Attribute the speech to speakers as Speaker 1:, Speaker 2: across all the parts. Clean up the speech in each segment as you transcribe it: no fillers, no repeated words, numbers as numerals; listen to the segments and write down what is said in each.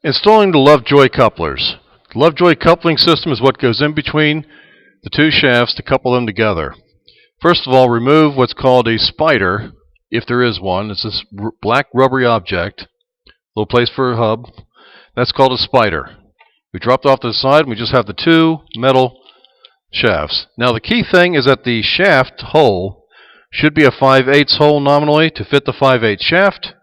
Speaker 1: Installing the Lovejoy couplers. The Lovejoy coupling system is what goes in between the two shafts to couple them together. First of all, remove what's called a spider, if there is one. It's this black rubbery object, little place for a hub. That's called a spider. We dropped off to the side and we just have the two metal shafts. Now the key thing is that the shaft hole should be a 5/8 hole nominally to fit the 5/8 shaft.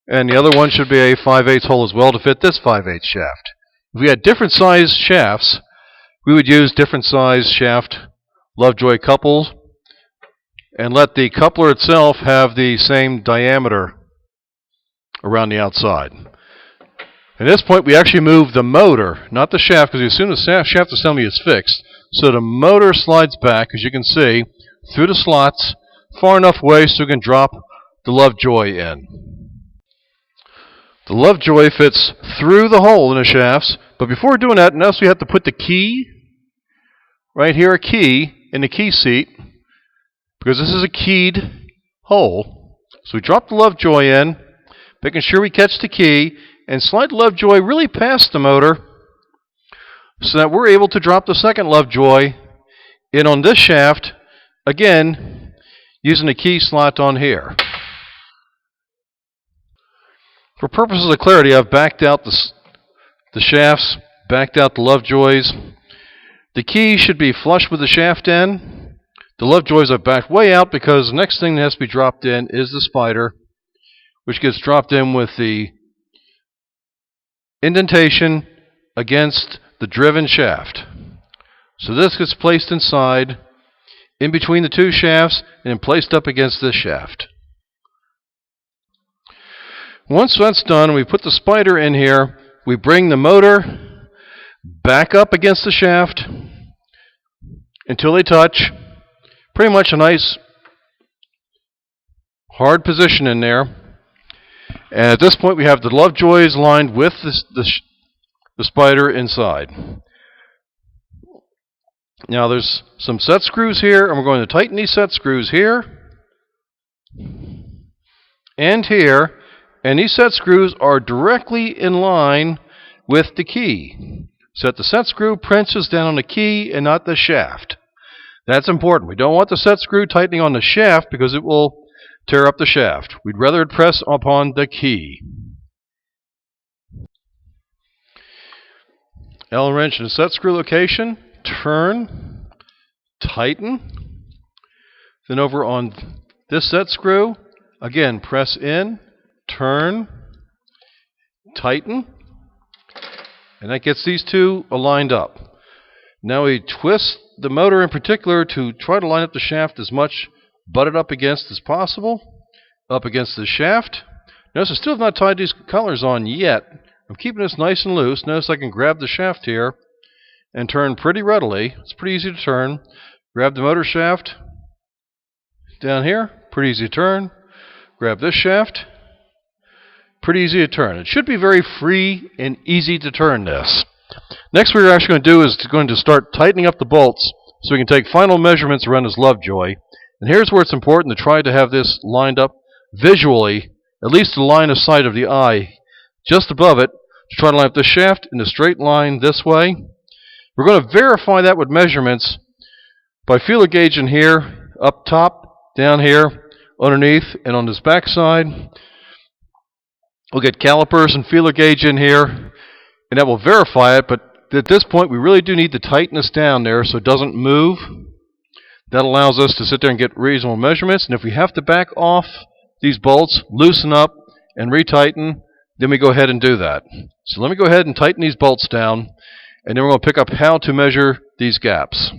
Speaker 1: And the other one should be a 5/8 hole as well to fit this 5/8 shaft. If we had different size shafts, we would use different size shaft Lovejoy couples and let the coupler itself have the same diameter around the outside. At this point, we actually move the motor, not the shaft, because we assume the shaft assembly is fixed. So the motor slides back, as you can see, through the slots far enough away so we can drop the Lovejoy in. The Lovejoy fits through the hole in the shafts, but before doing that, notice we have to put the key, right here, a key, in the key seat, because this is a keyed hole. So we drop the Lovejoy in, making sure we catch the key, and slide the Lovejoy really past the motor so that we're able to drop the second Lovejoy in on this shaft, again, using the key slot on here. For purposes of clarity, I've backed out the shafts, backed out the Lovejoys. The key should be flush with the shaft end. The Lovejoys are backed way out because the next thing that has to be dropped in is the spider, which gets dropped in with the indentation against the driven shaft. So this gets placed inside, in between the two shafts, and then placed up against this shaft. Once that's done, we put the spider in here, we bring the motor back up against the shaft until they touch. Pretty much a nice hard position in there. And at this point, we have the Lovejoys lined with the spider inside. Now there's some set screws here, and we're going to tighten these set screws here and here. And these set screws are directly in line with the key, so that the set screw pinches down on the key and not the shaft. That's important. We don't want the set screw tightening on the shaft because it will tear up the shaft. We'd rather it press upon the key. Allen wrench in the set screw location, turn, tighten. Then over on this set screw, again, press in, turn, tighten, and that gets these two aligned up. Now we twist the motor in particular to try to line up the shaft as much butted up against as possible, up against the shaft. Notice I still have not tied these collars on yet. I'm keeping this nice and loose. Notice I can grab the shaft here and turn pretty readily. It's pretty easy to turn. Grab the motor shaft down here, pretty easy to turn. Grab this shaft, pretty easy to turn. It should be very free and easy to turn this. Next, what we're actually going to do is going to start tightening up the bolts so we can take final measurements around this Lovejoy. And here's where it's important to try to have this lined up visually, at least the line of sight of the eye, just above it, to try to line up the shaft in a straight line this way. We're going to verify that with measurements by feeler gauging here, up top, down here, underneath, and on this back side. We'll get calipers and feeler gauge in here, and that will verify it, but at this point we really do need to tighten this down there so it doesn't move. That allows us to sit there and get reasonable measurements, and if we have to back off these bolts, loosen up, and retighten, then we go ahead and do that. So let me go ahead and tighten these bolts down, and then we're going to pick up how to measure these gaps.